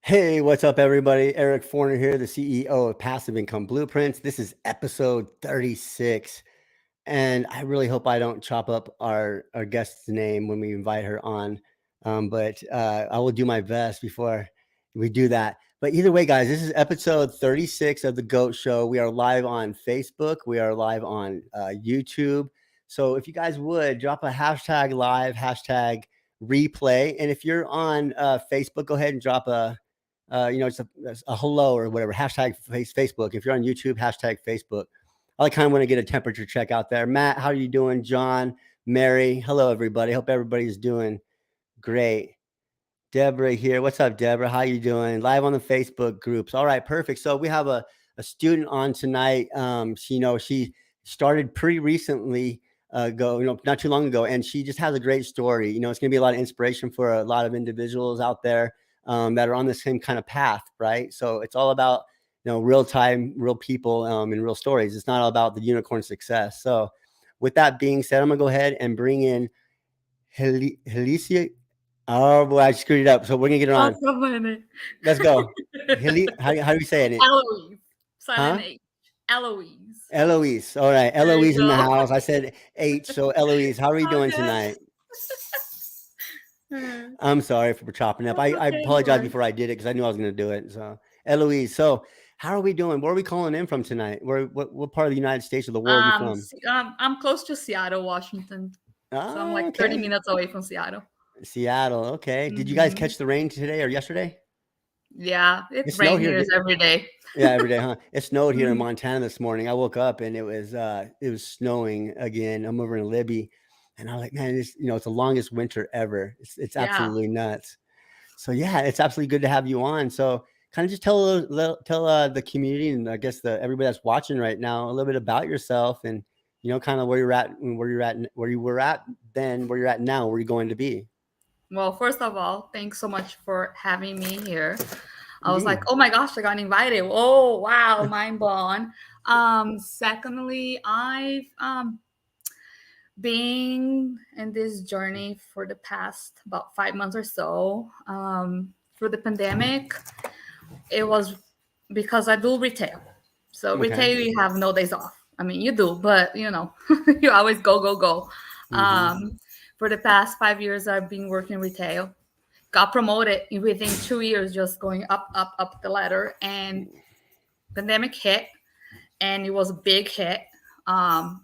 Hey, what's up, everybody? Eric Forner here, the CEO of Passive Income Blueprints. This is episode 36, and I really hope I don't chop up our guest's name when we invite her on. But I will do my best before we do that. But either way, guys, this is episode 36 of the GOAT Show. We are live on Facebook. We are live on YouTube. So if you guys would drop a hashtag live, hashtag replay. And if you're on Facebook, go ahead and drop it's a hello or whatever, hashtag Facebook. If you're on YouTube, hashtag Facebook. I kind of want to get a temperature check out there. Matt, how are you doing? John, Mary, hello, everybody. Hope everybody's doing great. Deborah here. What's up, Deborah? How you doing? Live on the Facebook groups. All right, perfect. So we have a student on tonight. She started pretty recently not too long ago, and she just has a great story. It's going to be a lot of inspiration for a lot of individuals out there that are on the same kind of path, right? So it's all about real time, real people, and real stories. It's not all about the unicorn success. So with that being said, I'm gonna go ahead and bring in Helicia. Oh boy, I screwed it up. So we're gonna get her on. Let's go. How do we say it? Eloise. Huh? H. Eloise. Eloise. All right. Eloise in the house. I said H. So Eloise, how are you doing tonight? I'm sorry for chopping up. I apologize before I did it because I knew I was going to do it. So Eloise, so how are we doing? Where are we calling in from tonight? What part of the United States or the world are you from? I'm close to Seattle, Washington. So I'm like 30 minutes away from Seattle. Seattle. Okay. Did you guys catch the rain today or yesterday? Yeah, it rains here every day. Yeah, every day, huh? It snowed here in Montana this morning. I woke up and it was snowing again. I'm over in Libby. And I'm like, man, it's the longest winter ever. It's absolutely nuts. So yeah, it's absolutely good to have you on. So kind of just tell the community and I guess everybody that's watching right now a little bit about yourself and kind of where you were at then, where you're at now, where you're going to be. Well, first of all, thanks so much for having me here. I was like, oh my gosh, I got invited. Oh wow, mind blown. Secondly, I've being in this journey for the past about 5 months or so. Through the pandemic, it was because I do retail. So retail, you have no days off. I mean, you do, but you always go. For the past 5 years, I've been working retail. Got promoted within 2 years, just going up the ladder. And pandemic hit, and it was a big hit.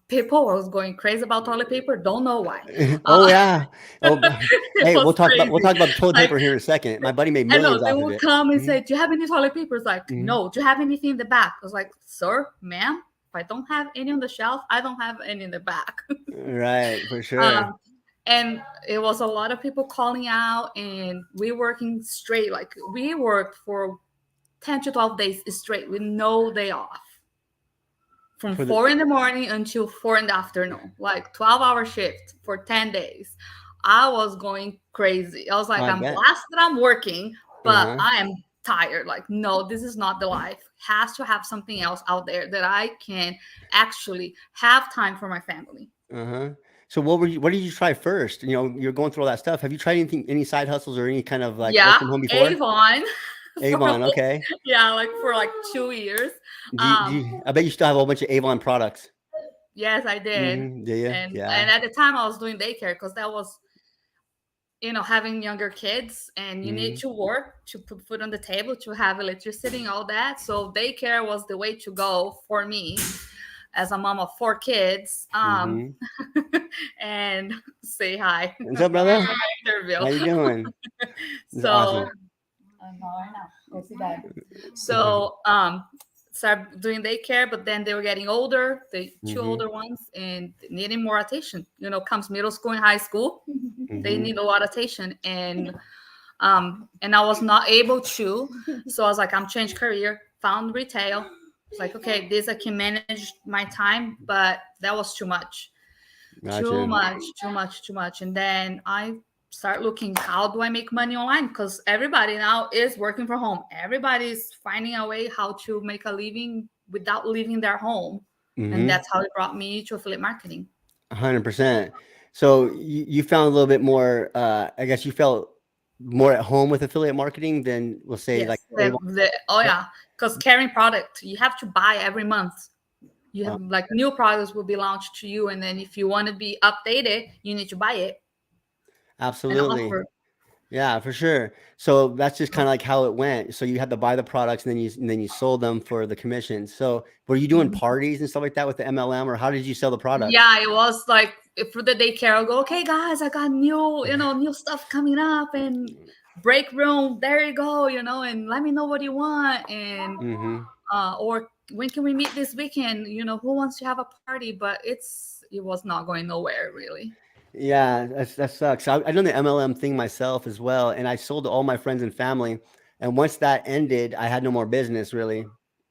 People was going crazy about toilet paper. Don't know why. Yeah. Hey, we'll talk about toilet paper here in a second. My buddy made millions off of it. They would come and say, "Do you have any toilet paper?" It's like, no. Do you have anything in the back? I was like, sir, ma'am, if I don't have any on the shelf, I don't have any in the back. Right, for sure. And it was a lot of people calling out, and we working straight. Like we worked for 10 to 12 days straight with no day off. From 4 in the morning until 4 in the afternoon, like 12-hour shift for 10 days. I was going crazy. I was like, I'm blasted, I'm working, but I am tired. Like, no, this is not the life. Has to have something else out there that I can actually have time for my family. So what did you try first? You're going through all that stuff. Have you tried any side hustles or any kind of like work from home before? Avon, okay. Yeah, like for 2 years. I bet you still have a whole bunch of Avon products. Yes, I did. Do you? And at the time I was doing daycare because that was, having younger kids and you need to work to put food on the table, to have electricity and all that. So daycare was the way to go for me as a mom of 4 kids. And say hi. What's up, brother? How you doing? So awesome. So started doing daycare, but then they were getting older, the 2 older ones, and needing more attention. Comes middle school and high school, they need a lot of attention, and I was not able to. So I was like, I'm changing career, found retail. It's like, okay, this I can manage my time, but that was too much. Too much. And then I start looking, how do I make money online? Because everybody now is working from home. Everybody's finding a way how to make a living without leaving their home. And that's how it brought me to affiliate marketing. 100%. So you found a little bit more, I guess you felt more at home with affiliate marketing than we'll say like Yes. Avon? Oh yeah, because carrying product, you have to buy every month. You Uh, have like new products will be launched to you, and then if you want to be updated, you need to buy it and absolutely. offer. Yeah, for sure. So that's just kind of like how it went. So you had to buy the products and then you sold them for the commission. So were you doing Mhm. parties and stuff like that with the MLM, or how did you sell the products? Yeah, it was like for the daycare. I'll go, okay, guys, I got new stuff coming up, and break room. There you go, and let me know what you want, and Mm-hmm. or when can we meet this weekend? Who wants to have a party? But it was not going nowhere really. Yeah, that sucks. I done the MLM thing myself as well, and I sold to all my friends and family. And once that ended, I had no more business really.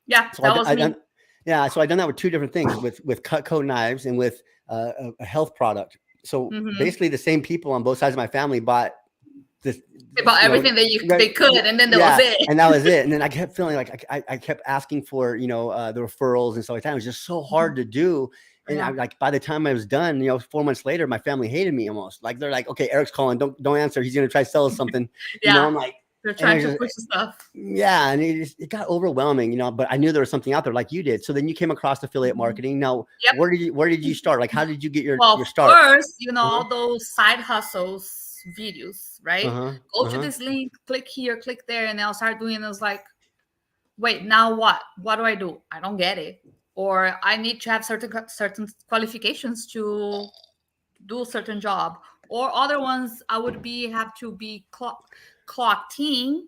Yeah, So that was I me. done, yeah. So I done that with two different things, with Cutco knives and with a health product. So Hmm. basically, the same people on both sides of my family bought this, About you know, everything that right, they could, and then that was yeah, it. and that was it. And then I kept feeling like I kept asking for, the referrals and stuff like that. It was just so hard to do. And I Yeah, like by the time I was done, 4 months later, my family hated me almost. Like they're like, okay, Eric's calling, don't answer. He's gonna try to sell us something. yeah. I'm like, They're and trying it's to just push the stuff. yeah, and it got overwhelming, but I knew there was something out there like you did. So then you came across affiliate Mhm. marketing. Now, Yep. where did you start? Like how did you get your Well, start? first, Uh-huh. all those side hustles videos, right? Uh-huh. Go to Uh-huh. this link, click here, click there, and I'll start doing. It was like, wait, now what? What do I do? I don't get it. Or I need to have certain qualifications to do a certain job. Or other ones, I would have to be clocked in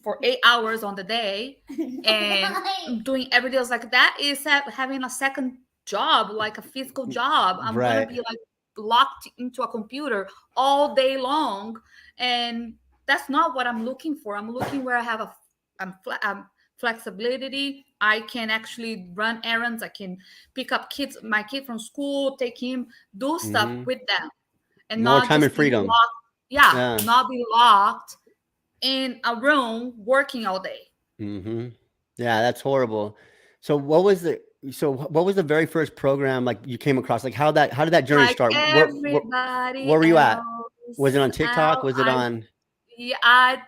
for 8 hours on the day, and doing every day. I was like, that is having a second job, like a physical job. I'm gonna Right. be like locked into a computer all day long, and that's not what I'm looking for. I'm looking where I have flexibility. I can actually run errands. I can pick up my kid from school, take him, do stuff Mm-hmm. with them, and More not time and just be freedom. locked. Yeah, Yeah. not be locked in a room working all day. Mm-hmm. Yeah, that's horrible. So what was the very first program like you came across? Like how did that journey Like start? Where everybody were you at? Was it on else. TikTok? Was it on Yeah, it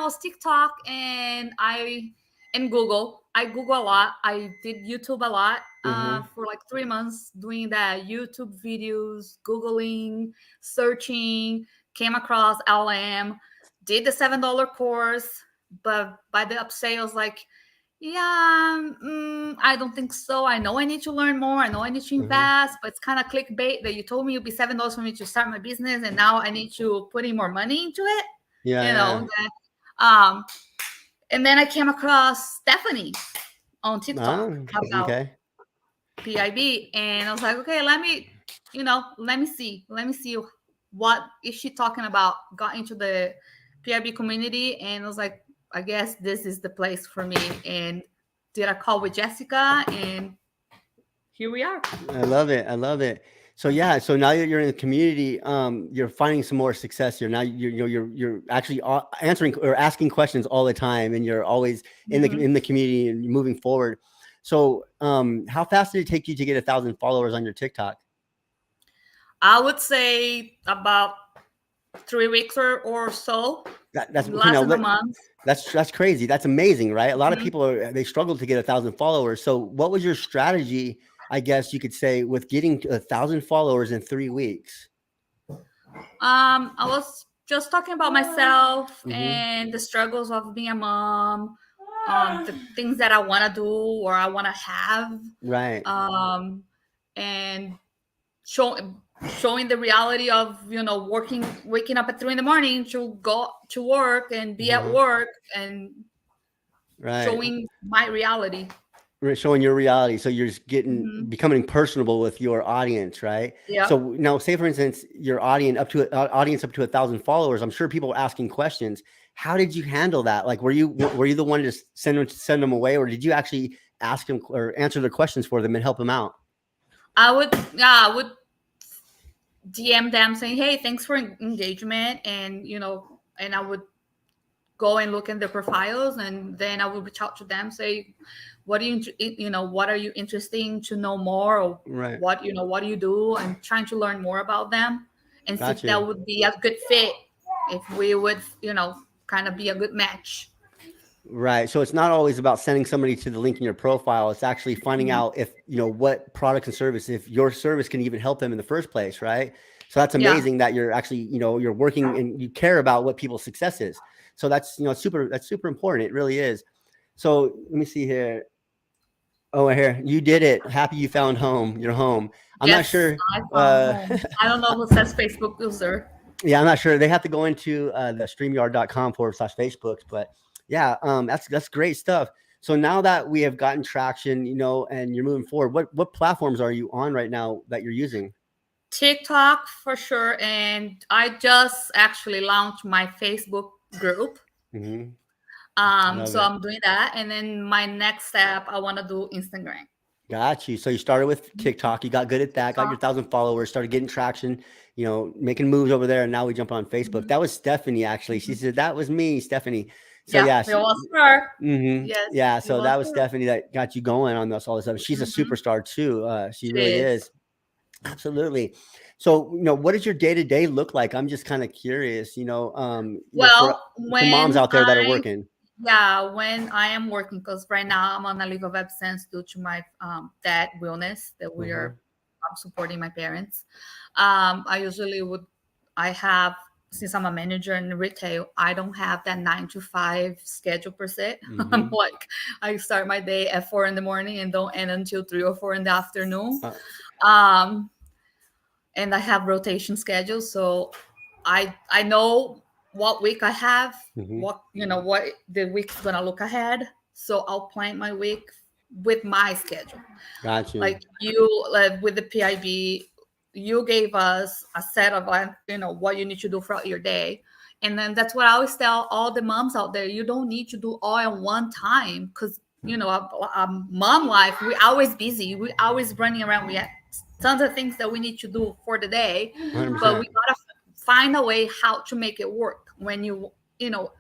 was TikTok, and Google. I Google a lot. I did YouTube a lot mm-hmm. for like 3 months, doing that YouTube videos, Googling, searching, came across LM, did the $7 course, but by the upsales, like, yeah, I don't think so. I know I need to learn more. I know I need to Mm-hmm. invest, but it's kind of clickbait that you told me it'd be $7 for me to start my business, and now I need to put in more money into it. Yeah, You yeah. know, that, um, and then I came across Stephanie on TikTok Ah, about okay. PIB, and I was like, okay, let me see what is she talking about. Got into the PIB community, and I was like, I guess this is the place for me. And did a call with Jessica, and here we are. I love it. I love it. So yeah, so now that you're in the community, you're finding some more success here. Now you're actually answering or asking questions all the time, and you're always in the Mhm. in the community and moving forward. So, how fast did it take you to get 1,000 followers on your TikTok? I would say about 3 weeks or so, That's okay. less Now, than a month. that's crazy. That's amazing, right? A lot of Mhm. people they struggle to get 1,000 followers. So, what was your strategy? I guess you could say with getting to 1,000 followers in 3 weeks. I was just talking about myself Mm-hmm. and the struggles of being a mom, the things that I want to do or I want to have, Right. um, and showing the reality of waking up at 3 in the morning to go to work and be at Uh-huh. work, and Right. showing my reality. Showing your reality. So you're just Hmm. becoming personable with your audience, right? Yep. So now, say for instance, your audience up to 1,000 followers. I'm sure people are asking questions. How did you handle that? Like, were you the one to just send them away, or did you actually ask them or answer their questions for them and help them out? I would DM them saying, "Hey, thanks for engagement," and and I would go and look in their profiles, and then I would reach out to them, say, "What do what are you interested to know more, or Right. what do you do?" And trying to learn more about them and see if Got you. that would be a good fit if we would, kind of be a good match. Right. So it's not always about sending somebody to the link in your profile. It's actually finding Mhm. out if, what products and service, if your service can even help them in the first place. Right. So that's Yeah. amazing that you're actually, you're working and you care about what people's success is. So that's, that's super important. It really is. So let me see here. Oh, here, you did it. Happy you found home. You're home. I'm not Yes, sure. I found Uh, home. I don't know who says Facebook user. Yeah, I'm not sure. They have to go into the streamyard.com/Facebooks, but yeah, that's great stuff. So now that we have gotten traction, and you're moving forward, what platforms are you on right now that you're using? TikTok for sure, and I just actually launched my Facebook group. Hmm. Love So it. I'm doing that, and then my next step, I want to do Instagram. Got you. So you started with TikTok. You got good at that. Got your TikTok. 1,000 followers. Started getting traction. Making moves over there. And now we jump on Facebook. Mhm. That was Stephanie actually. She Mhm. said that was me, Stephanie. So Yeah, yeah, it was her. hmm Yes, yeah. it So was that was her. Stephanie that got you going on this all this stuff. She's a Hmm. superstar too. She She really is. is. Absolutely. So, what does your day to day look like? I'm just kind of curious, Well, for moms when out there that are I working. yeah, when I am working, because right now I'm on a leave of absence due to my dad illness that we Uh-huh. are supporting my parents. I usually would, I have, since I'm a manager in retail, I don't have that 9 to 5 schedule per se. I'm Mm-hmm. like, I start my day at 4 in the morning and don't end until 3 or 4 in the afternoon. Uh, Um, and I have rotation schedules, so I know what week I have, mm-hmm. what the week's gonna look ahead. So I'll plan my week with my schedule. Got you. Like you, like with the PIB, you gave us a set of what you need to do throughout your day, and then that's what I always tell all the moms out there. You don't need to do all at one time, because a mom life, we're always busy, we're always running around, we have tons of things that we need to do for the day, but we 100%. gotta find a way how to make it work. When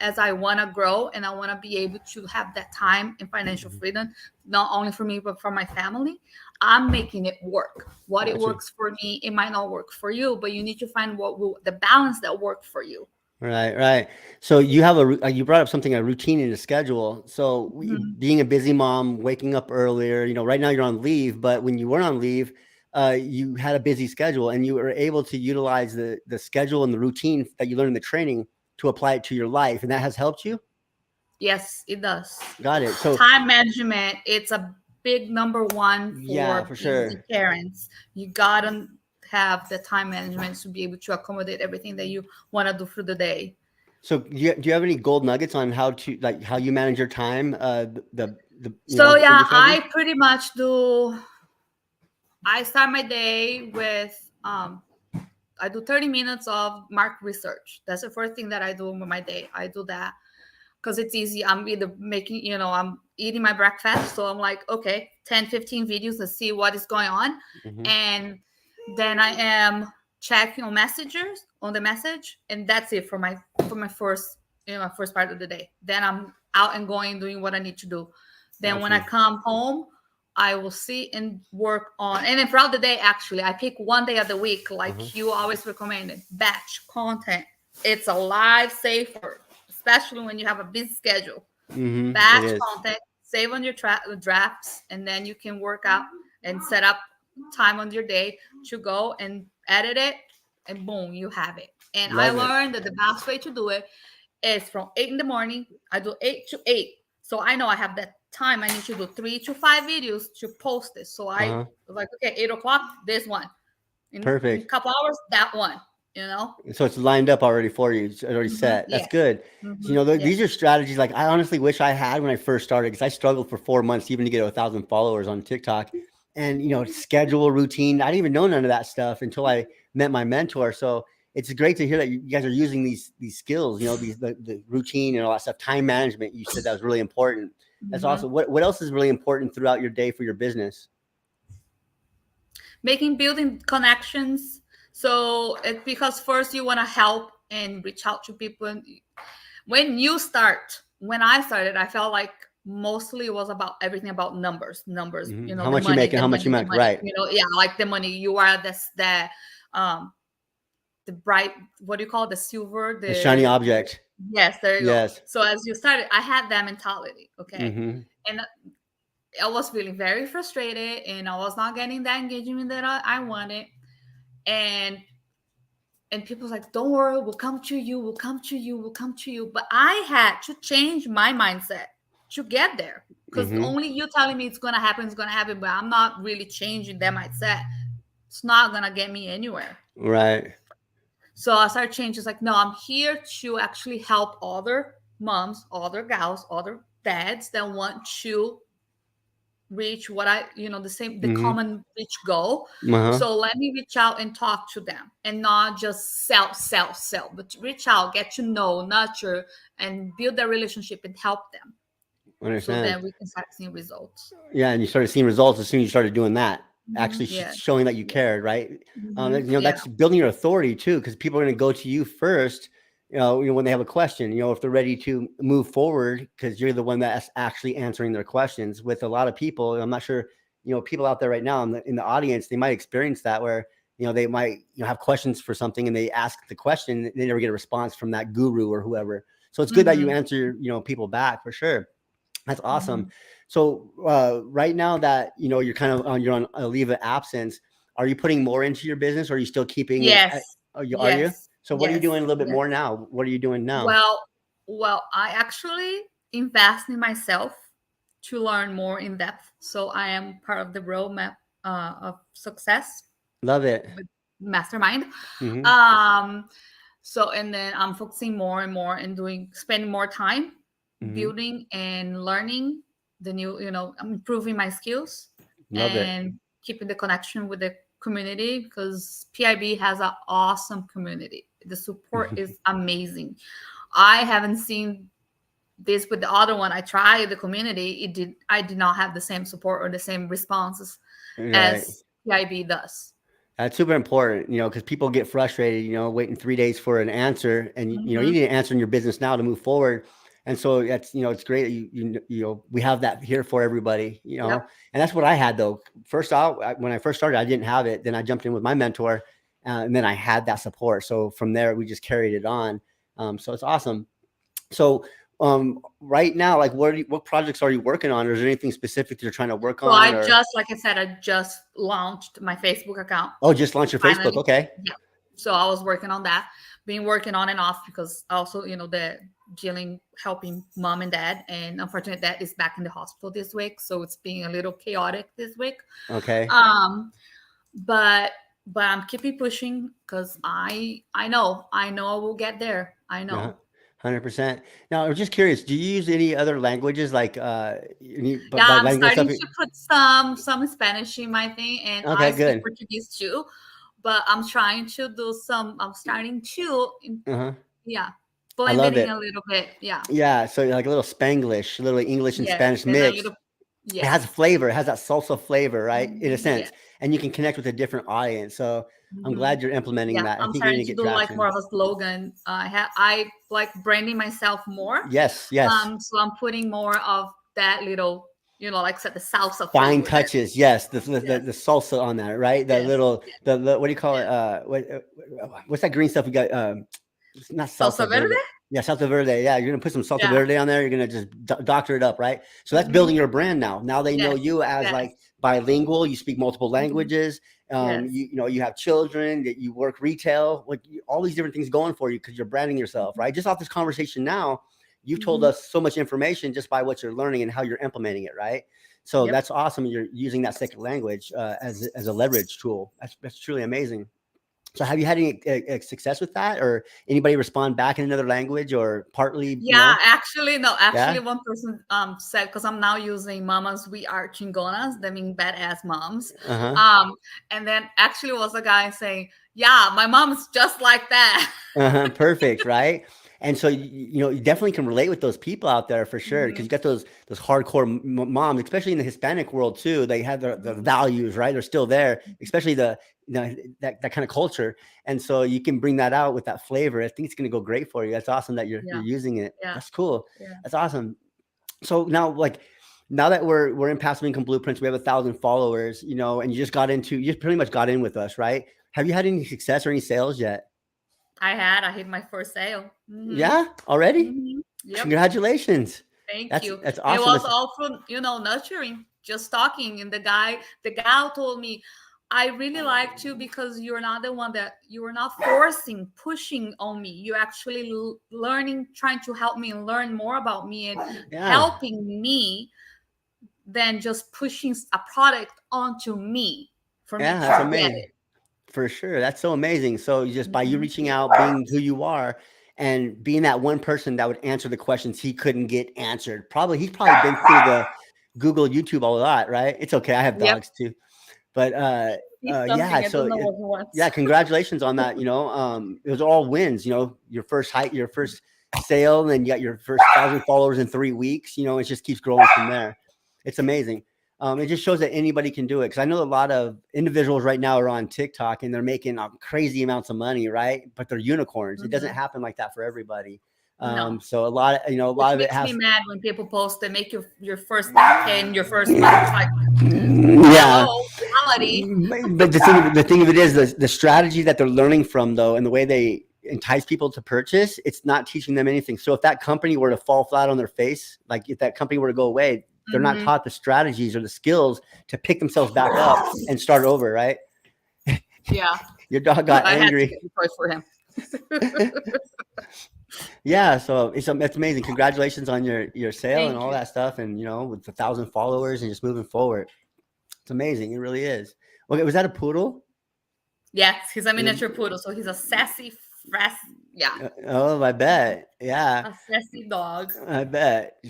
as I want to grow and I want to be able to have that time and financial Mm-hmm. freedom, not only for me but for my family, I'm making it work. What it Got you. works for me, it might not work for you, but you need to find the balance that works for you. Right, right. So you have you brought up something, a routine and a schedule. So Mhm. being a busy mom, waking up earlier, right now you're on leave, but when you were on leave, you had a busy schedule and you were able to utilize the schedule and the routine that you learned in the training to apply it to your life. And that has helped you? Yes, it does. Got it. So Time management, it's a big number one yeah, for for busy sure. parents. You gotta have the time management to be able to accommodate everything that you want to do through the day. So do you have any gold nuggets on how you manage your time? So for yeah, your strategy? I pretty much do. I start my day with I do 30 minutes of market research. That's the first thing that I do with my day. I do that because it's easy. I'm either making, I'm eating my breakfast. So I'm like, okay, 10, 15 videos to see what is going on. Hmm. And then I am checking on messages on the message. And that's it for my first, my first part of the day. Then I'm out and going, doing what I need to do. Then Got when I you. come home, I will sit and work on, and then throughout the day, actually, I pick one day of the week, Uh-huh. like you always recommended, batch content. It's a lifesaver, especially when you have a busy schedule. Hmm. It Batch is. content, save on your drafts, and then you can work out and set up time on your day to go and edit it, and boom, you have it. And I Love it. learned that the best way to do it is from 8 in the morning. I do 8 to 8. So I know I have that time. I need to do 3 to 5 videos to post this. So I Uh-huh. was like, okay, 8 o'clock, this one. In a Perfect. couple hours, that one. So it's lined up already for you. It's already set. That's Yes. good. So, Yes. these are strategies like I honestly wish I had when I first started because I struggled for 4 months even to get 1,000 followers on TikTok. And, schedule routine. I didn't even know none of that stuff until I met my mentor. So it's great to hear that you guys are using these skills, the routine and all that stuff. Time management, you said that was really important. That's Mhm. awesome. What else is really important throughout your day for your business? Building connections. So it's because first you want to help and reach out to people. And when I started, I felt like mostly it was about everything about numbers, Hmm. How the much you money, make and the how much you money, the make, money, right? yeah, like the money. You are um the bright, what do you call it? The silver, The shiny the object. yes, there you go. Yes. So as you started, I had that mentality, okay, Mm-hmm. and I was feeling very frustrated, and I was not getting that engagement that I wanted, and people was like, "Don't worry, we'll come to you, we'll come to you, we'll come to you." But I had to change my mindset to get there, because Mm-hmm. only you telling me it's gonna happen, but I'm not really changing that mindset. It's not gonna get me anywhere. Right. So I started changing. It's like, no, I'm here to actually help other moms, other gals, other dads that want to reach what the Mm-hmm. common reach goal. Uh-huh. So let me reach out and talk to them, and not just sell, but reach out, get to know, nurture, and build that relationship and help them. So Understand. then we can start seeing results. Yeah, and you started seeing results as soon as you started doing that, actually Yeah. showing that you Yeah. cared, right? Yeah. That's building your authority too, because people are going to go to you first, when they have a question, if they're ready to move forward, because you're the one that's actually answering their questions. With a lot of people, I'm not sure, people out there right now in the audience, they might experience that where, they might, have questions for something and they ask the question, they never get a response from that guru or whoever. So it's good that you answer, people back for sure. That's awesome. So right now that you're kind of you're on a leave of absence, are you putting more into your business, or are you still keeping it? Yes. Are you? Yes. So what are you Yes. doing a little bit Yes. more now? What are you doing now? Well, I actually invest in myself to learn more in depth. So I am part of the roadmap of success Love it. with Mastermind. Mm-hmm. Um, so and then I'm focusing more and more and spending more time Mm-hmm. building and learning the new. I'm improving my skills Love it. and keeping the connection with the community, because PIB has an awesome community. The support is amazing. I haven't seen this with the other one. I tried the community. I did not have the same support or the same responses Right. as PIB does. That's super important, because people get frustrated, waiting 3 days for an answer, and you Hmm. need an answer in your business now to move forward. And so that's, it's great that we have that here for everybody, Yep. and that's what I had though. First out, when I first started, I didn't have it. Then I jumped in with my mentor, and then I had that support. So from there, we just carried it on. So it's awesome. So right now, like what projects are you working on? Or is there anything specific that you're trying to work So on, or? like I said, I just launched my Facebook account Oh, just launch your Facebook. finally. Okay. Yeah. So I was working on that, been working on and off, because also, the dealing, helping mom and dad. And unfortunately, dad is back in the hospital this week. So it's being a little chaotic this week. Okay. Um, but I'm keeping pushing, because I know I will get there. I Uh-huh. know. 100%. Now, I'm just curious, do you use any other languages like Yeah, I'm bilingual stuff? starting to put some Spanish in my thing, and I Okay, speak good. Portuguese too. But I'm trying to do some. I'm starting to, Uh-huh. yeah, I blend it love in it. a little bit. Yeah. Yeah, so like a little Spanglish, a little English and Yes, Spanish and a mixed. little. It has a Yes. flavor, it has that salsa flavor, right? In a Yes. sense, and you can connect with a different audience. So I'm Hmm. glad you're implementing Yeah, that. I I'm think you're starting gonna to get do like more traction. of a slogan. I like branding myself more. Yes, yes. So I'm putting more of that little, like I said, the salsa Fine flavor there. touches, yes. Yes. The salsa on that, right? The Yes. little Yes. the what do you call it? Yes. What's that green stuff we got? It's not Salsa salsa verde. verde. Yeah, salsa verde. Yeah, you're gonna put some salsa Yeah. verde on there. You're gonna just doctor it up, right? So that's Hmm. building your brand now. Now they know Yes. you as Yes. like bilingual. You speak multiple Hmm. languages. Yes. You have children. That you work retail. Like all these different things going for you because you're branding yourself, right? Just off this conversation now, you've told Hmm. us so much information just by what you're learning and how you're implementing it, right? So Yep. that's awesome. You're using that second language as a leverage tool. That's truly amazing. So have you had any success with that, or anybody respond back in another language, or partly, Yeah, actually, no, Yeah. actually, one person said, because I'm now using "Mamas We Are Chingonas," that mean badass moms. Uh-huh. Um, and then actually was a guy saying, "Yeah, my mom's just like that." Uh-huh. Perfect, right? And so you definitely can relate with those people out there for sure, because Hmm. you got those hardcore moms, especially in the Hispanic world too. They have their values, right? They're still there, especially that kind of culture. And so you can bring that out with that flavor. I think it's going to go great for you. That's awesome that you're Yeah, using it. yeah, That's cool. yeah. That's awesome. So now that we're in Passive Income Blueprints, we have 1,000 followers, and you pretty much got in with us, right? Have you had any success or any sales yet? I hit my first sale. Yeah, already? Yep. Congratulations. Thank you. That's It awesome. was all from, nurturing, just talking. And the gal told me, I really liked you because you're not the one that you were not forcing, pushing on me. You're actually learning, trying to help me and learn more about me and Yeah. helping me than just pushing a product onto me for me Yeah, that's to get amazing. it. For sure. That's so amazing. So just by you Mhm. reaching out, being who you are, and being that one person that would answer the questions he couldn't get answered. He's probably been through the Google, YouTube a lot, right? It's okay. I have Yep. dogs too. But He's yeah, something. I so don't know what he yeah, wants. congratulations on that. It was all wins. Your first sale, and then you got your first 1,000 followers in 3 weeks. It just keeps growing from there. It's amazing. It just shows that anybody can do it. Because I know a lot of individuals right now are on TikTok and they're making crazy amounts of money, right? But they're unicorns. It doesn't Mhm. happen like that for everybody. No. So a Which lot of it makes me has. mad when people post they make your first 10K in your first month. It's like, Yeah. hello, reality. But the thing of it is the strategy that they're learning from, though, and the way they entice people to purchase, it's not teaching them anything. So if that company were to fall flat on their face, like if that company were to go away, they're not Hmm. taught the strategies or the skills to pick themselves back up and start over, right? Yeah, Your dog but got I had to angry. get the choice for him. Yeah, so it's amazing. Congratulations on your sale and Thank all you. that stuff, and with 1,000 followers and just moving forward. It's amazing. It really is. Okay, was that a poodle? Yes, he's a miniature Um, poodle, so he's a sassy, fresh, yeah, Oh, I bet. Yeah, a sassy dog. I bet.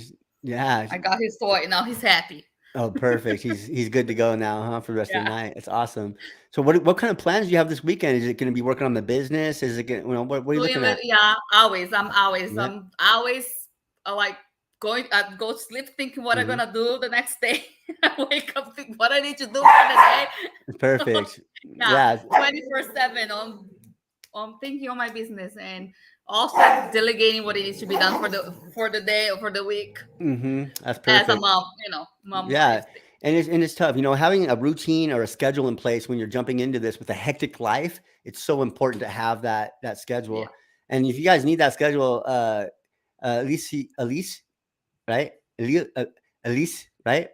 Yeah. I got his toy. Now he's happy. Oh, perfect. He's good to go now, huh? For the rest of the Yeah. night. It's awesome. So what kind of plans do you have this weekend? Is it going to be working on the business? Is it going? What are you looking at? Yeah, always. I'm always. Yeah. I'm always like going. I go to sleep thinking what I'm Hmm. gonna do the next day. I wake up thinking what I need to do for the day. Perfect. Yeah, Yeah. 24/7 on thinking on my business and also delegating what it needs to be done for the day or for the week That's as a perfect. mom. Mom Yeah. life. And it's tough. Having a routine or a schedule in place when you're jumping into this with a hectic life, it's so important to have that Yeah. schedule. And if you guys need that schedule, Elise, right? Elise, right?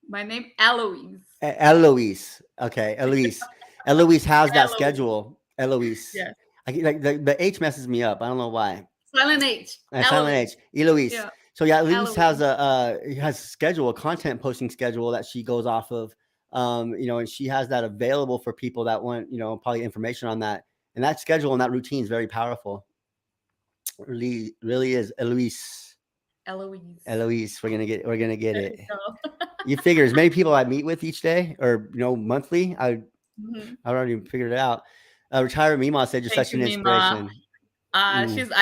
My name Eloise. Eloise. Okay, Eloise. Eloise has that Eloise. schedule. Eloise. Yes. Like the H messes me up. I don't know why. Silent H. Silent Eloise. H. Eloise. Yeah. So yeah, Eloise has Eloise. a schedule, a content posting schedule that she goes off of. And she has that available for people that want, probably information on that. And that schedule and that routine is very powerful. Really, really is. Eloise. Eloise. Eloise, we're gonna get There it. you go. You figure as many people I meet with each day or monthly, Mhm. I already figured it out. Retired Mima said you're Thank such you, an Mima. inspiration. Mm,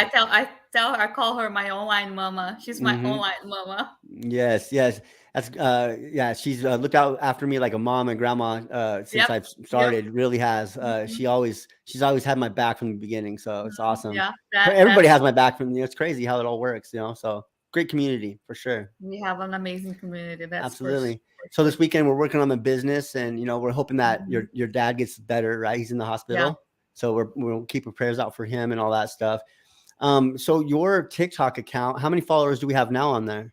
I call her my online mama. She's my hmm. online mama. Yes, yes. That's yeah. She's looked out after me like a mom and grandma since Yep. I've Yep. started. Really has. Mhm. She's always had my back from the beginning. So it's awesome. Yeah. That Everybody that's has my back from. It's crazy how it all works. So great community for sure. we have an amazing community. That's Absolutely. for So this sure. weekend we're working on the business, and we're hoping that Mhm. your dad gets better. Right, he's in the Yeah. hospital, so we'll keep our prayers out for him and all that stuff. So your TikTok account, how many followers do we have now on there?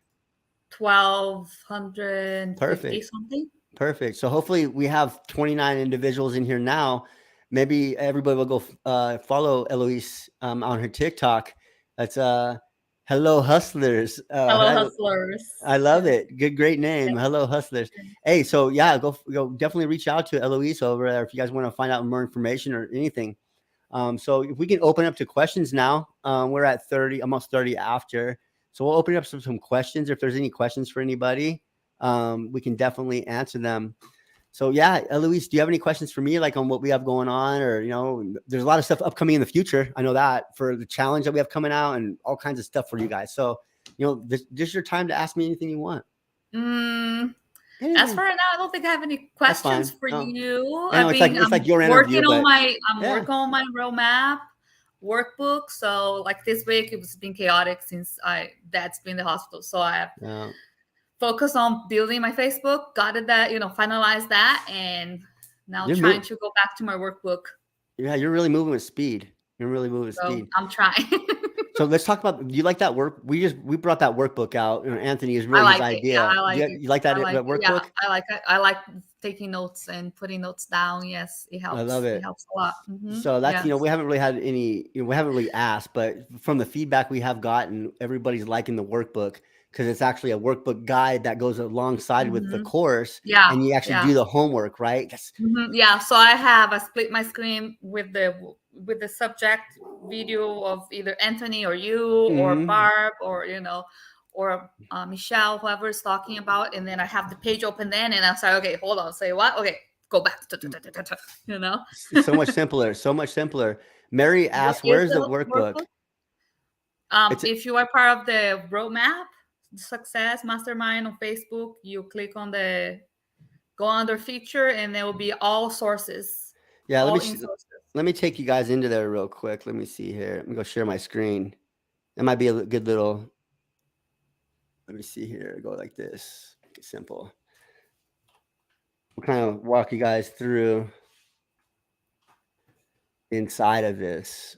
1,250 Perfect, something. perfect. So hopefully we have 29 individuals in here now. Maybe everybody will go follow Eloise on her TikTok. That's Hello Hustlers. Hello, hustlers. I love Yes. it. Great name. Hello, Hustlers. Hey, so yeah, go definitely reach out to Eloise over there if you guys want to find out more information or anything. So if we can open up to questions now, we're at 30, almost 30 after. So we'll open up some questions. If there's any questions for anybody, we can definitely answer them. So yeah, Eloise, do you have any questions for me, like on what we have going on, or there's a lot of stuff upcoming in the future. I know that for the challenge that we have coming out and all kinds of stuff for you guys. So this is your time to ask me anything you want. Mm, as Anything. for right now, I don't think I have any That's questions fine. for No, you. I know it's like your interview, but I'm yeah, working on my roadmap workbook. So like this week it was been chaotic since dad's been in the hospital. So I have yeah, focused on building my Facebook, got it that, finalized that, and now you're trying mo- to go back to my workbook. yeah, you're really moving with speed. You're really moving So speed. I'm trying. So let's talk about. Do you like that work? We brought that workbook out. Anthony is I really his like it. Yeah, idea. I like it. You like that I like that it. Yeah, workbook? I like it. I like taking notes and putting notes down. Yes, it I love helps. It it. helps a lot. So that's, Yes. we haven't really had any, we haven't really asked, but from the feedback we have gotten, everybody's liking the workbook because it's actually a workbook guide that goes alongside with the course, Yeah, and you actually yeah. do the homework, right? Yeah, so I split my screen with the subject video of either Anthony or you or Mhm. Barb or or Michelle, whoever is talking about, and then I have the page open then, and I say, okay, hold on, say what? Okay, go back. You know, It's so much simpler, so much simpler. Mary what asked, is "Where's the the workbook?" workbook? It's If you are part of the roadmap success mastermind on Facebook, you click on the go under feature, and there will be all sources, yeah. all in sources. Let me take you guys into there real quick. Let me see here. Let me go share my screen. It might be a good little. Let me see here. Go like this. Make it simple. We'll kind of walk you guys through inside of this.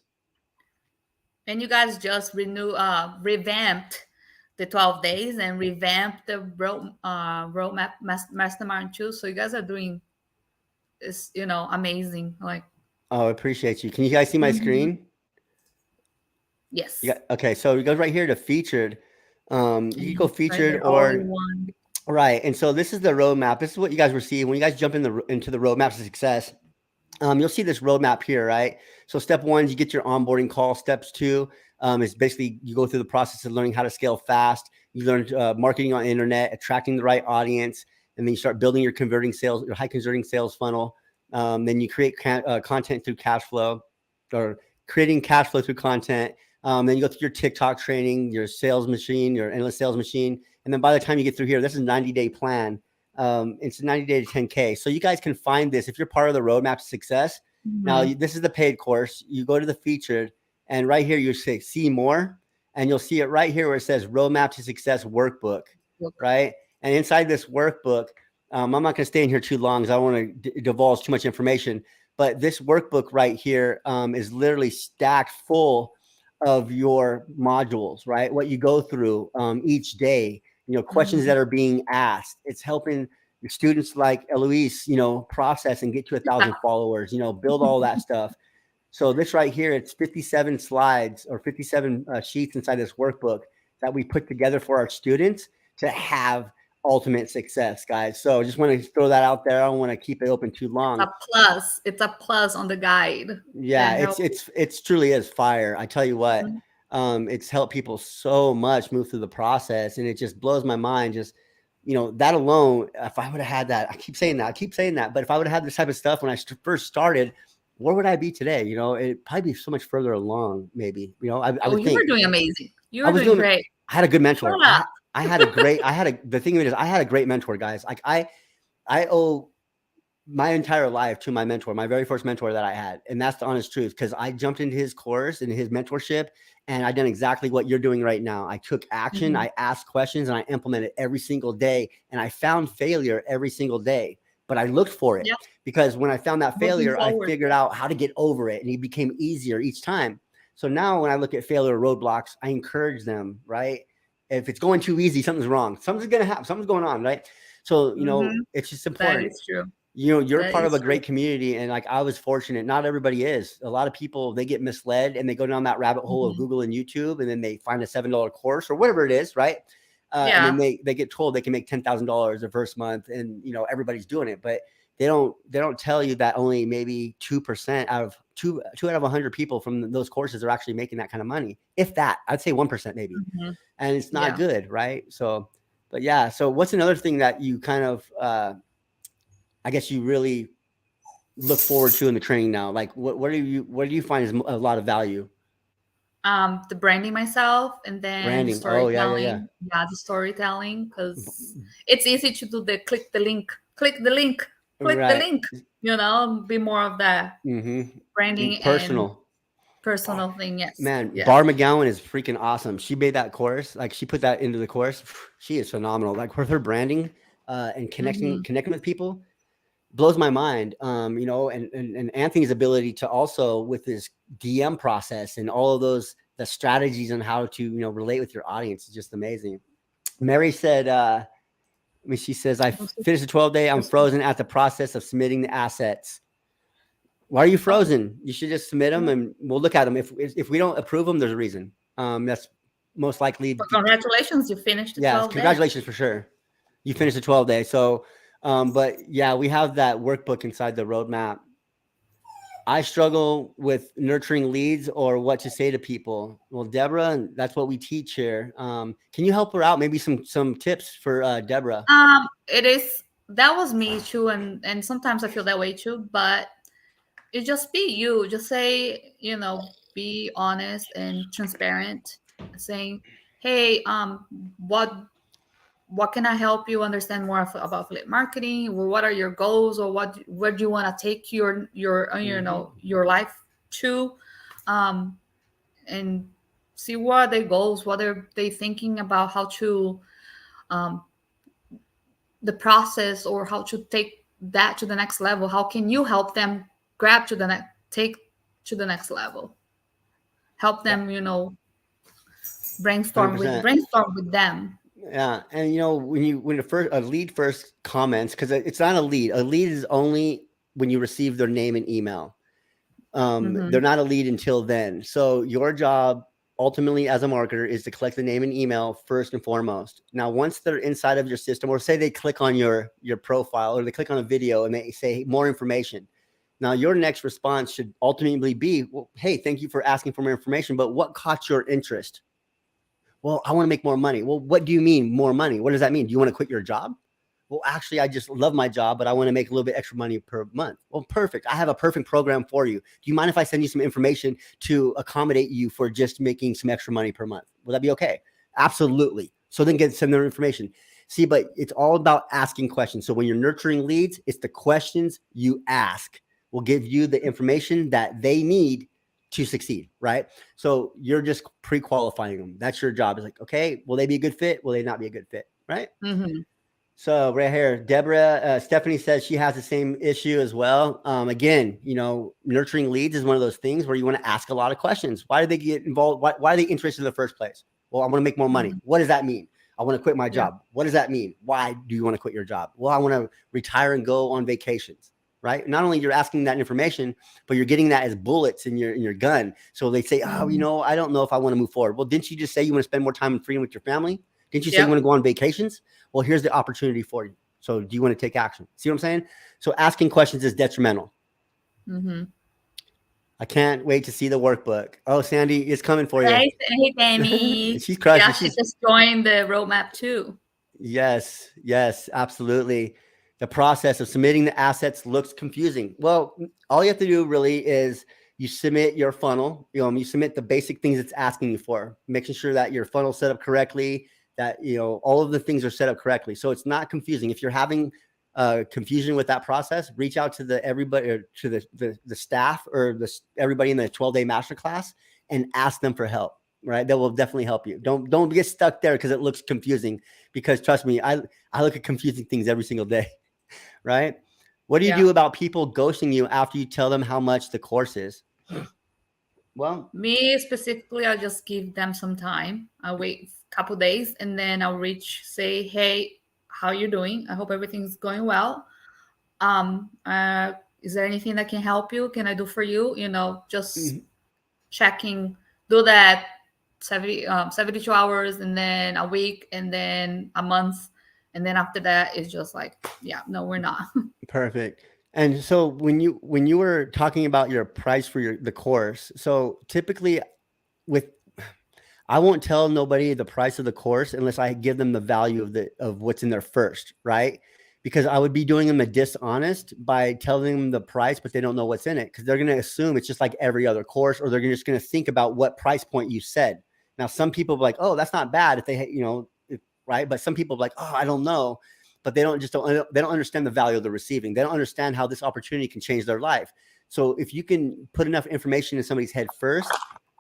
And you guys just revamped the 12 days and revamped the roadmap mastermind too. So you guys are doing is amazing. Like, Oh, I appreciate you. Can you guys see my screen? yes, Yeah. Okay. So it goes right here to featured. You can go right featured there, all in or one. right. And so this is the roadmap. This is what you guys receive when you guys jump into the roadmap to success. You'll see this roadmap here, right? So step one is you get your onboarding call. Steps two is basically you go through the process of learning how to scale fast. You learn marketing on the internet, attracting the right audience, and then you start building your high converting sales funnel. Then you create content through cash flow, or creating cash flow through content. Then you go through your TikTok training, your sales machine, your endless sales machine, and then by the time you get through here, this is a 90-day plan. It's a 90 day to 10K. So you guys can find this if you're part of the roadmap to success. Now, this is the paid course. You go to the featured, and right here you say see more, and you'll see it right here where it says roadmap to success workbook, right? And inside this workbook, I'm not going to stay in here too long because I don't want to divulge too much information. But this workbook right here is literally stacked full of your modules, right? What you go through each day, questions that are being asked. It's helping your students like Heloise, process and get to 1,000 followers, build all that stuff. So this right here, it's 57 slides or 57 sheets inside this workbook that we put together for our students to have ultimate success, guys. So just want to throw that out there. I don't want to keep it open too long. It's a plus. It's a plus on the guide. Yeah, it's truly is fire. I tell you what, it's helped people so much move through the process, and it just blows my mind. Just that alone, if I would have had that, I keep saying that, but if I would have had this type of stuff when I first started, where would I be today? It'd probably be so much further along. Maybe I would you think were doing amazing. You were doing great. I had a good mentor. Yeah. The thing of it is, I had a great mentor, guys. Like I owe my entire life to my mentor, my very first mentor that I had. And that's the honest truth, because I jumped into his course and his mentorship, and I done exactly what you're doing right now. I took action, I asked questions, and I implemented every single day. And I found failure every single day, but I looked for it because when I found that failure, I figured out how to get over it, and it became easier each time. So now when I look at failure roadblocks, I encourage them, right? If it's going too easy, something's wrong. Something's going to happen. Something's going on, right? So, it's just important. That is true. You're part of a great community, and like I was fortunate. Not everybody is. A lot of people, they get misled and they go down that rabbit hole of Google and YouTube, and then they find a $7 course or whatever it is, right? And then they get told they can make $10,000 the first month, and everybody's doing it, but they don't tell you that only maybe 2% out of two out of 100 people from those courses are actually making that kind of money. If that, I'd say 1% maybe, and it's not good, right? So, but yeah. So what's another thing that you kind of I guess you really look forward to in the training now? Like what do you find is a lot of value? The branding myself, and then storytelling. The storytelling, because it's easy to do the click the link, be more of that branding personal thing. Yes, man. Bar McGowan is freaking awesome. She made that course, like she put that into the course. She is phenomenal. Like with her branding and connecting with people. blows my mind. And Anthony's ability to also with his DM process and all of those the strategies on how to relate with your audience is just amazing. Mary said, she says, I finished the 12-day. I'm frozen at the process of submitting the assets. Why are you frozen? You should just submit them and we'll look at them. If we don't approve them, there's a reason. That's most likely. But congratulations, you finished the 12 days. Congratulations for sure. You finished the 12-day. So, but yeah, we have that workbook inside the roadmap. I struggle with nurturing leads or what to say to people. Well, Deborah, that's what we teach here. Can you help her out? Maybe some tips for Deborah. That was me too, and sometimes I feel that way too. But it just be you. Just say, be honest and transparent. Saying, hey, what can I help you understand more about affiliate marketing? Or what are your goals, or where do you want to take your your life to, and see what are their goals, what are they thinking about, how to the process, or how to take that to the next level. How can you help them take to the next level? Help them, brainstorm 100%. with them. Yeah, and when a lead first comments, because it's not a lead. A lead is only when you receive their name and email. They're not a lead until then. So your job ultimately as a marketer is to collect the name and email first and foremost. Now, once they're inside of your system, or say they click on your profile, or they click on a video and they say more information. Now, your next response should ultimately be, well, hey, thank you for asking for more information, but what caught your interest? Well, I want to make more money. Well, what do you mean more money? What does that mean? Do you want to quit your job? Well, actually, I just love my job, but I want to make a little bit extra money per month. Well, perfect. I have a perfect program for you. Do you mind if I send you some information to accommodate you for just making some extra money per month? Will that be okay? Absolutely. So then send their information. See, but it's all about asking questions. So when you're nurturing leads, it's the questions you ask will give you the information that they need to succeed, right? So you're just pre-qualifying them. That's your job. It's like, okay, will they be a good fit? Will they not be a good fit, right? So right here, Deborah, Stephanie says she has the same issue as well. Again, nurturing leads is one of those things where you want to ask a lot of questions. Why do they get involved? Why are they interested in the first place? Well, I want to make more money. What does that mean? I want to quit my job. What does that mean? Why do you want to quit your job? Well, I want to retire and go on vacations. Right? Not only you're asking that information, but you're getting that as bullets in your gun. So they say, oh, I don't know if I want to move forward. Well, didn't you just say you want to spend more time and freedom with your family? Didn't you say you want to go on vacations? Well, here's the opportunity for you. So do you want to take action? See what I'm saying? So asking questions is detrimental. I can't wait to see the workbook. Oh, Sandy, it's coming for you. Hey, Tammy. She's crushing. Yeah, she just joined the roadmap too. Yes, absolutely. The process of submitting the assets looks confusing. Well, all you have to do really is you submit your funnel. You submit the basic things it's asking you for, making sure that your funnel's set up correctly, that all of the things are set up correctly. So it's not confusing. If you're having confusion with that process, reach out to everybody, or to the staff, or everybody in the 12-day masterclass, and ask them for help. Right, that will definitely help you. Don't get stuck there because it looks confusing. Because trust me, I look at confusing things every single day. Right? What do you do about people ghosting you after you tell them how much the course is? Well, me specifically, I'll just give them some time. I'll wait a couple days, and then I'll say, hey, how you doing? I hope everything's going well. Is there anything that can help you? Can I do for you? Just checking, do that 72 hours, and then a week, and then a month. And then after that, it's just like, no, we're not. Perfect. And so when you were talking about your price for the course, so typically I won't tell nobody the price of the course unless I give them the value of what's in there first, right? Because I would be doing them a dishonest by telling them the price, but they don't know what's in it, because they're going to assume it's just like every other course, or they're just going to think about what price point you said. Now, some people are like, oh, that's not bad if they, right? But some people are like, oh, I don't know. But they don't understand the value of the receiving. They don't understand how this opportunity can change their life. So if you can put enough information in somebody's head first,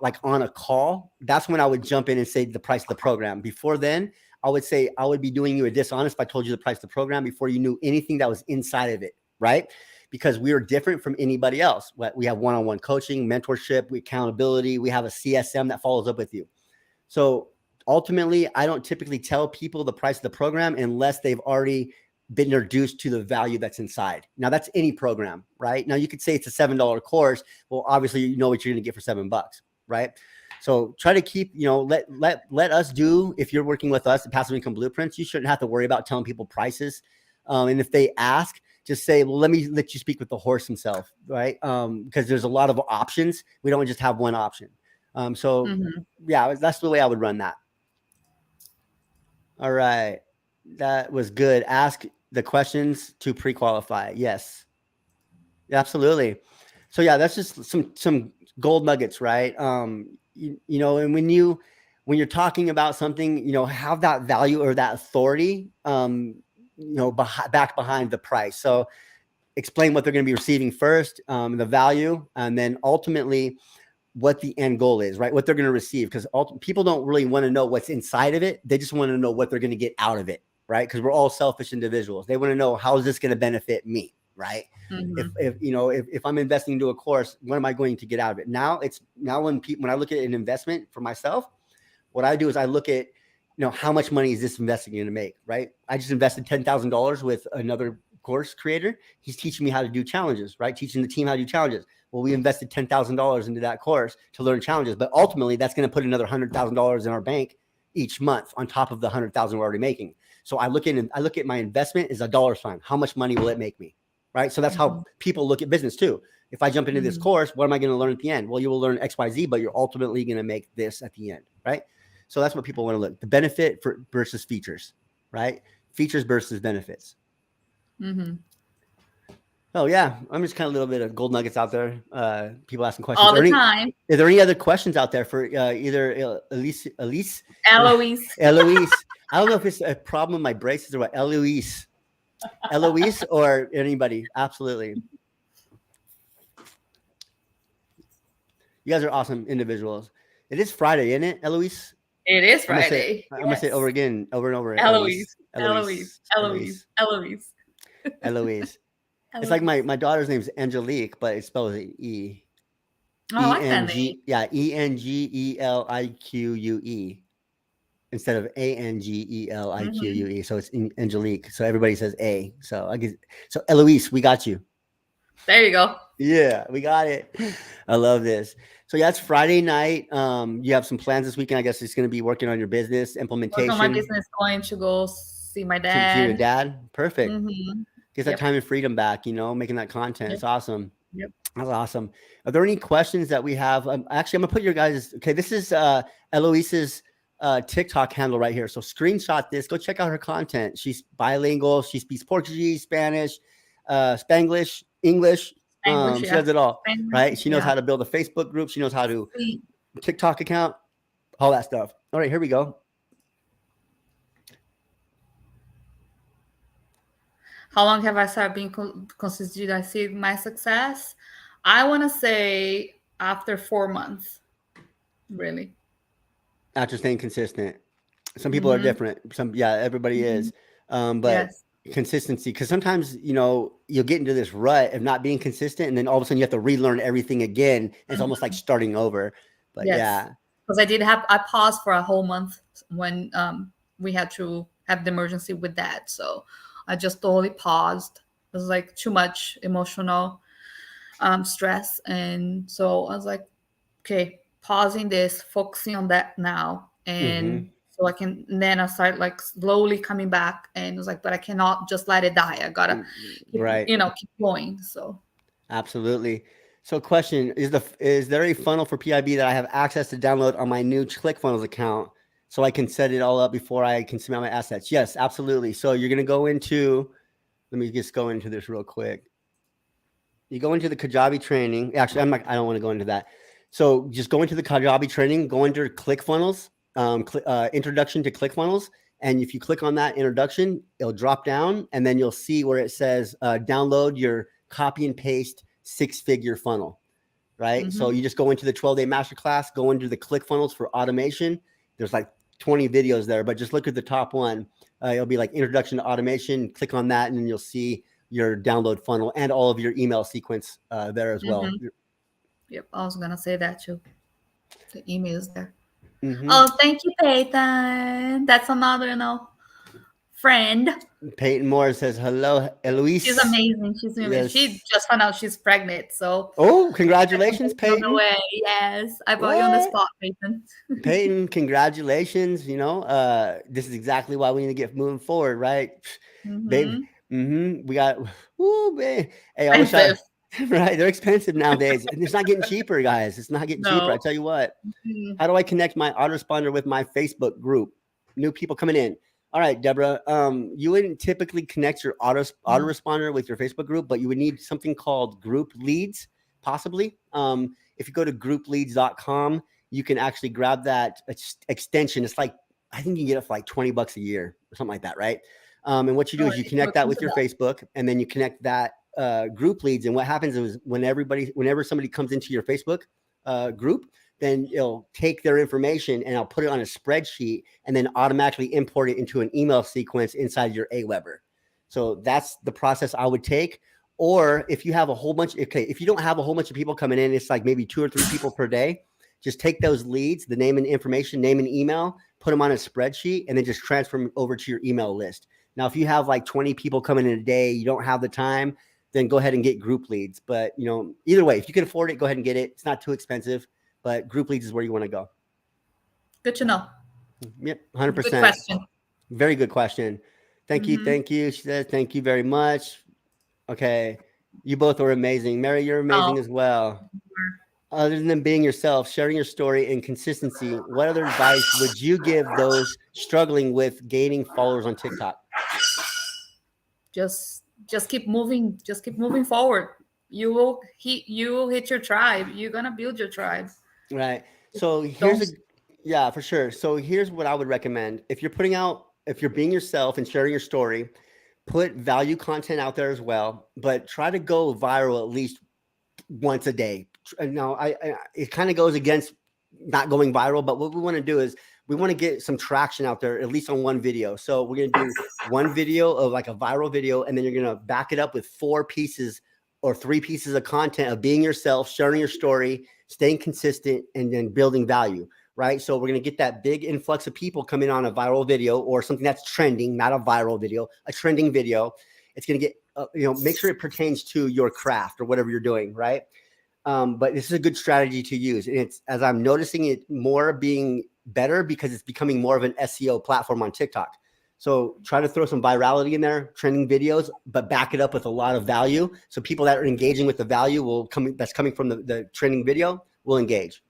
like on a call, that's when I would jump in and say the price of the program. Before then, I would say I would be doing you a dishonest if I told you the price of the program before you knew anything that was inside of it. right? Because we are different from anybody else. We have one-on-one coaching, mentorship, accountability. We have a CSM that follows up with you. So ultimately, I don't typically tell people the price of the program unless they've already been introduced to the value that's inside. Now that's any program, right? Now you could say it's a $7 course. Well, obviously you know what you're going to get for $7, right? So try to keep, let us do, if you're working with us at Passive Income Blueprints, you shouldn't have to worry about telling people prices. And if they ask, just say, well, let me let you speak with the horse himself, right? Because there's a lot of options. We don't just have one option. Yeah, that's the way I would run that. All right. That was good. Ask the questions to pre-qualify. Yes, absolutely. So yeah, that's just some gold nuggets, right? And when you're talking about something, have that value or that authority, back behind the price. So explain what they're going to be receiving first, the value, and then ultimately what the end goal is, right? What they're going to receive, because people don't really want to know what's inside of it. They just want to know what they're going to get out of it, right? Because we're all selfish individuals. They want to know, how is this going to benefit me, right? If I'm investing into a course, what am I going to get out of it? Now when I look at an investment for myself, what I do is I look at, how much money is this investing going to make, right? I just invested $10,000 with another course creator. He's teaching me how to do challenges, right? Teaching the team how to do challenges. Well, we invested $10,000 into that course to learn challenges, but ultimately that's going to put another $100,000 in our bank each month on top of the $100,000 we're already making. So I look at my investment as a dollar sign. How much money will it make me? Right. So that's how people look at business too. If I jump into this course, what am I going to learn at the end? Well, you will learn XYZ, but you're ultimately going to make this at the end. Right. So that's what people want to look, the benefit versus features, right? Features versus benefits. Oh yeah, I'm just kind of a little bit of gold nuggets out there. People asking questions all the time. Are there any other questions out there for either Eloise? Eloise. I don't know if it's a problem with my braces or what. Eloise, or anybody. Absolutely. You guys are awesome individuals. It is Friday, isn't it, Eloise? It is Friday. I'm gonna say it over and over. Eloise. It's like my daughter's name's Angelique, but it's spelled E. Oh, I like that name. Yeah, Engelique instead of Angelique. So it's Angelique. So everybody says A. So Eloise, we got you. There you go. Yeah, we got it. I love this. So yeah, it's Friday night. You have some plans this weekend. I guess it's going to be working on your business implementation. Work on my business, going to go see my dad. See your dad. Perfect. Get that time and freedom back, making that content. It's awesome. Yep. That's awesome. Are there any questions that we have? Actually, I'm gonna put your guys. Okay, this is Eloise's TikTok handle right here. So screenshot this. Go check out her content. She's bilingual. She speaks Portuguese, Spanish, Spanglish, English. She does it all, right? She knows how to build a Facebook group. She knows how to TikTok account, all that stuff. All right, here we go. How long have I started being consistent? Did I see my success? I want to say after 4 months, really. After staying consistent. Some people are different. Everybody is. But consistency, because sometimes, you'll get into this rut of not being consistent, and then all of a sudden you have to relearn everything again. It's almost like starting over. But yeah. Because I paused for a whole month when we had to have the emergency with that. So I just totally paused. It was like too much emotional stress. And so I was like, okay, pausing this, focusing on that now. And so then I started like slowly coming back, and it was like, but I cannot just let it die. I gotta, keep going. So. Absolutely. So question, is there a funnel for PIB that I have access to download on my new ClickFunnels account so I can set it all up before I can submit my assets? Yes, absolutely. So you're going to go into, let me just go into this real quick. You go into the Kajabi training. Actually, I don't want to go into that. So just go into the Kajabi training, go into ClickFunnels, introduction to ClickFunnels. And if you click on that introduction, it'll drop down, and then you'll see where it says download your copy and paste 6-figure funnel, right? So you just go into the 12-day masterclass, go into the ClickFunnels for automation. There's like 20 videos there, but just look at the top one. It'll be like introduction to automation. Click on that, and then you'll see your download funnel and all of your email sequence there as well. Yep, I was gonna say that too. The emails there. Mm-hmm. Oh, thank you, Peyton. That's another, friend. Peyton Moore says, hello, Heloise. She's amazing. She's amazing. Yes. She just found out she's pregnant. So congratulations, Peyton. On the way. Yes. I brought you on the spot, Peyton. Peyton, congratulations. This is exactly why we need to get moving forward, right? Babe. We got man. Hey, I wish right. They're expensive nowadays. And it's not getting cheaper, guys. It's not getting cheaper. I tell you what. How do I connect my autoresponder with my Facebook group? New people coming in. All right, Deborah, you wouldn't typically connect your autoresponder with your Facebook group, but you would need something called group leads, possibly. If you go to groupleads.com, you can actually grab that extension. It's like, I think you can get it for like $20 a year or something like that, right? And what you do is you connect that with your Facebook, and then you connect that group leads. And what happens is whenever somebody comes into your Facebook group, then it'll take their information and I'll put it on a spreadsheet and then automatically import it into an email sequence inside your Aweber. So that's the process I would take. Or if you have a whole bunch, if you don't have a whole bunch of people coming in, it's like maybe 2 or 3 people per day. Just take those leads, the name and information, name and email, put them on a spreadsheet, and then just transfer them over to your email list. Now, if you have like 20 people coming in a day, you don't have the time, then go ahead and get group leads. But either way, if you can afford it, go ahead and get it. It's not too expensive. But group leads is where you want to go. Good to know. Yep, 100%. Good question. Very good question. Thank you. Thank you. She says, thank you very much. Okay. You both are amazing. Mary, you're amazing as well. Other than being yourself, sharing your story, and consistency, what other advice would you give those struggling with gaining followers on TikTok? Just keep moving. Just keep moving forward. You will hit your tribe. You're going to build your tribe. Right. So yeah, for sure. So here's what I would recommend. If you're being yourself and sharing your story, put value content out there as well, but try to go viral at least once a day. Now, it kind of goes against not going viral, but what we want to do is we want to get some traction out there, at least on one video. So we're going to do one video of like a viral video, and then you're going to back it up with 4 pieces or 3 pieces of content of being yourself, sharing your story, staying consistent, and then building value, right? So we're going to get that big influx of people coming on a viral video or something that's trending, not a viral video, a trending video. It's going to get, make sure it pertains to your craft or whatever you're doing, right? But this is a good strategy to use. And it's, as I'm noticing it more being better because it's becoming more of an SEO platform on TikTok. So try to throw some virality in there, trending videos, but back it up with a lot of value. So people that are engaging with the value that's coming from the trending video will engage.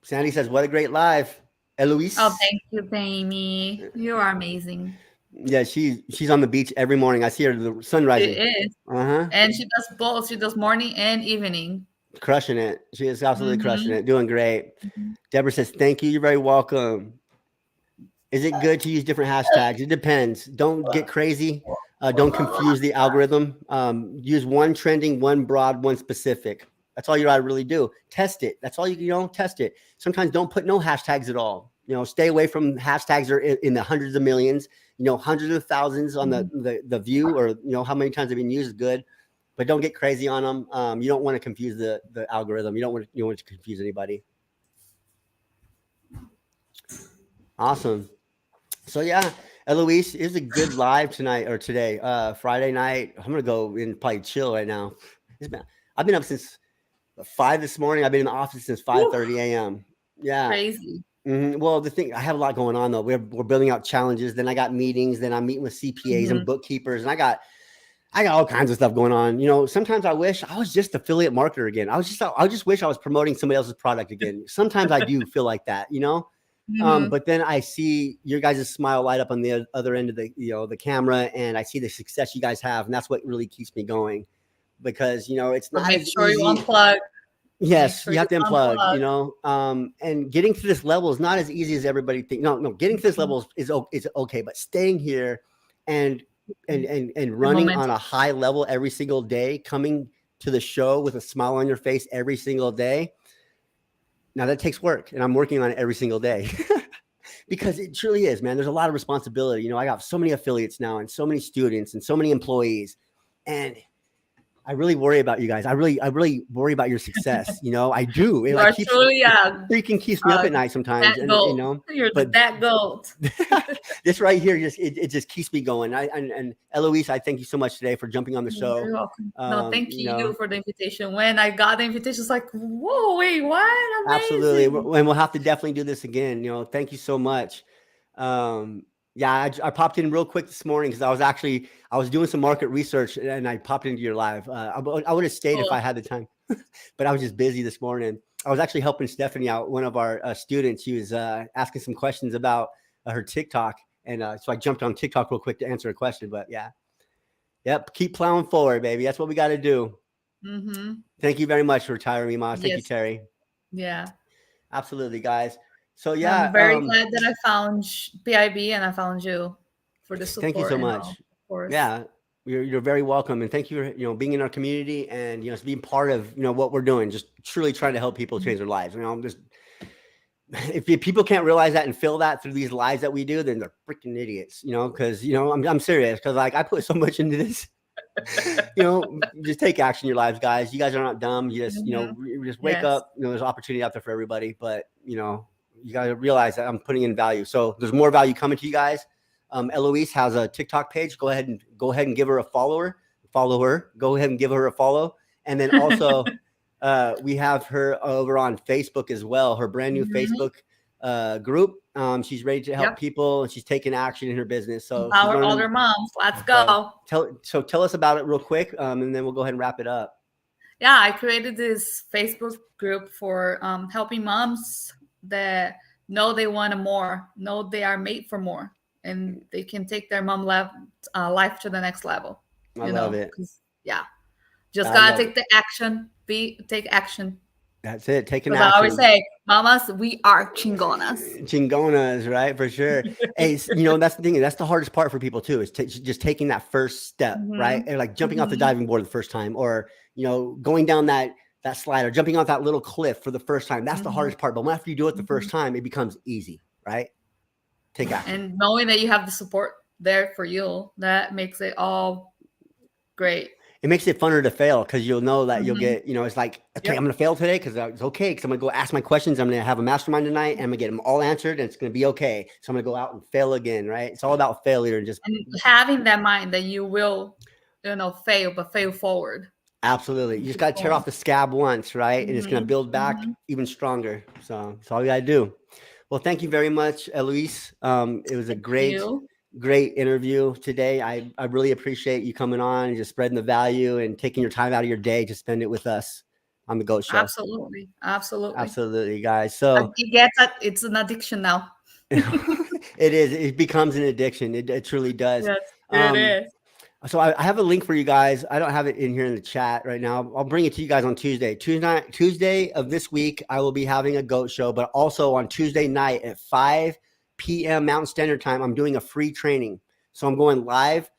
Sandy says, what a great live. Heloise. Oh, thank you, Amy. You are amazing. Yeah, she's on the beach every morning. I see her the sun rising. It is. And she does both. She does morning and evening. Crushing it. She is absolutely crushing it. Doing great. Deborah says, thank you. You're very welcome. Is it good to use different hashtags? It depends. Don't get crazy. Don't confuse the algorithm. Use one trending, one broad, one specific. That's all you gotta really do. Test it. That's all you test it. Sometimes don't put no hashtags at all. Stay away from hashtags that are in the hundreds of millions, hundreds of thousands on the view, or how many times they've been used is good. But don't get crazy on them. You don't want to confuse the algorithm. You don't want to confuse anybody. Awesome. So yeah, Heloise, it was a good live tonight or today, Friday night. I'm gonna go and probably chill right now. I've been up since 5 this morning. I've been in the office since 5:30 a.m. Yeah, crazy. Well, the thing, I have a lot going on though. We're building out challenges. Then I got meetings. Then I'm meeting with CPAs and bookkeepers, and I got all kinds of stuff going on. Sometimes I wish I was just affiliate marketer again. I just wish I was promoting somebody else's product again. Sometimes I do feel like that, but then I see your guys' smile light up on the other end of the camera, and I see the success you guys have, and that's what really keeps me going. Because it's not make sure you unplug. Yes, you have to unplug. And getting to this level is not as easy as everybody thinks. No, getting to this level is okay, but staying here and running on a high level every single day, coming to the show with a smile on your face every single day. Now that takes work, and I'm working on it every single day. Because it truly is, man. There's a lot of responsibility. You know, I got so many affiliates now and so many students and so many employees. And I really worry about you guys. I really worry about your success. You know, I do. It You like are keeps truly freaking keeps me up at night sometimes. that And you gold. know, You're but that gold. this right here it just keeps me going. And Eloise, I thank you so much today for jumping on the You're show. very welcome. No, thank You you know, for the invitation. When I got the invitation, it's like, whoa, wait, what? absolutely. Amazing. And we'll have to definitely do this again. You know, thank you so much. Yeah, I popped in real quick this morning because I was doing some market research and I popped into your live. I would have stayed if I had the time, but I was just busy this morning. I was actually helping Stephanie out, one of our students. She was asking some questions about her TikTok, and so I jumped on TikTok real quick to answer a question. But yeah, yep, keep plowing forward, baby. That's what we got to do. Mm-hmm. Thank you very much for retiring me, Moss. Thank you, Terry. Yeah. Absolutely, guys. So And yeah, I'm very glad that I found PIB and I found you for the support. thank you so and much. all, of course. Yeah, you're very welcome, and thank you for being in our community and being part of what we're doing. Just truly trying to help people change their lives. Just if people can't realize that and feel that through these lives that we do, then they're freaking idiots. Because I'm serious. Because like I put so much into this. Just take action in your lives, guys. You guys are not dumb. You just you just wake up. There's opportunity out there for everybody, but you got to realize that I'm putting in value. So there's more value coming to you guys. Eloise has a TikTok page. Go ahead and give her a follow her. Go ahead and give her a follow. And then also we have her over on Facebook as well. Her brand new Facebook group. She's ready to help people and she's taking action in her business. So Empower other moms. Let's go. Tell us about it real quick, and then we'll go ahead and wrap it up. Yeah, I created this Facebook group for helping moms that know they want more, know they are made for more, and they can take their mom life to the next level. I love it. Yeah, just gotta take the action. Take action. That's it. Taking action. I always say, mamas, we are chingonas. Chingonas, right? For sure. Hey, that's the thing. That's the hardest part for people too, is just taking that first step, right? And like jumping off the diving board the first time, or going down that slide, or jumping off that little cliff for the first time. That's the hardest part. But after you do it the first time, it becomes easy, right? Take action. And knowing that you have the support there for you, that makes it all great. It makes it funner to fail because you'll know that you'll get, it's like, okay, I'm going to fail today because it's okay. Because I'm going to go ask my questions. I'm going to have a mastermind tonight and I'm going to get them all answered and it's going to be okay. So I'm going to go out and fail again, right? It's all about failure and just having that mind that you will, fail, but fail forward. Absolutely. You just got to tear off the scab once, right? And it's going to build back even stronger. So that's all you got to do. Well, thank you very much, Eloise. It was a great interview today. I really appreciate you coming on and just spreading the value and taking your time out of your day to spend it with us on the Goat Show. Absolutely, guys. So it's an addiction now. It is. It becomes an addiction. It truly does. Yes, it is. So I have a link for you guys. I don't have it in here in the chat right now. I'll bring it to you guys on Tuesday. Tuesday of this week, I will be having a Goat Show, but also on Tuesday night at 5 p.m. Mountain Standard Time, I'm doing a free training. So I'm going live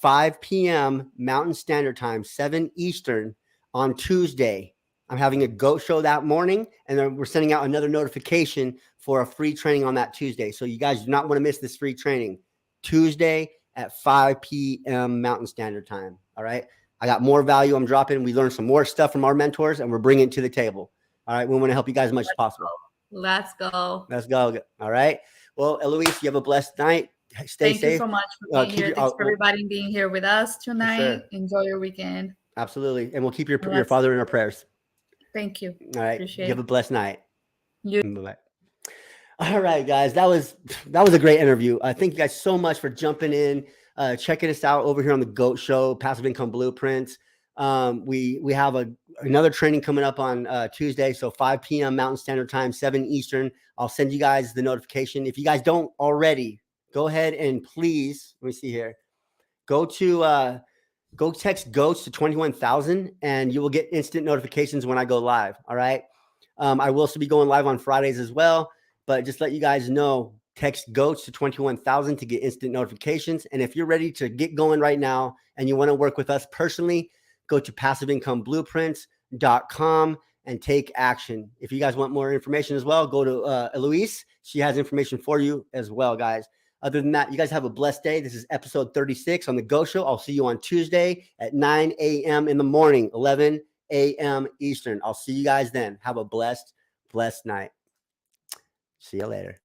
5 p.m. Mountain Standard Time, 7 Eastern on Tuesday. I'm having a Goat Show that morning, and then we're sending out another notification for a free training on that Tuesday. So you guys do not want to miss this free training. Tuesday at 5 p.m. Mountain Standard Time. All right. I got more value I'm dropping. We learned some more stuff from our mentors, and we're bringing it to the table. All right. We want to help you guys as much as possible. Let's go. All right. Well, Eloise, you have a blessed night. Stay safe. Thank you so much for being here. Thanks for everybody being here with us tonight. Sure. Enjoy your weekend. Absolutely. And we'll keep your father in our prayers. Thank you. All right. Appreciate you have a blessed night. Bye-bye. All right, guys. That was a great interview. Thank you guys so much for jumping in, checking us out over here on the Goat Show, Passive Income Blueprints. We have another training coming up on Tuesday, so 5 p.m. Mountain Standard Time, 7 Eastern. I'll send you guys the notification. If you guys don't already, go ahead and please, let me see here. Go text GOATS to 21,000 and you will get instant notifications when I go live. All right. I will also be going live on Fridays as well, but just let you guys know, text GOATS to 21,000 to get instant notifications. And if you're ready to get going right now and you want to work with us personally, go to passiveincomeblueprints.com and take action. If you guys want more information as well, go to Heloise. She has information for you as well, guys. Other than that, you guys have a blessed day. This is episode 36 on The Go Show. I'll see you on Tuesday at 9 a.m. in the morning, 11 a.m. Eastern. I'll see you guys then. Have a blessed night. See you later.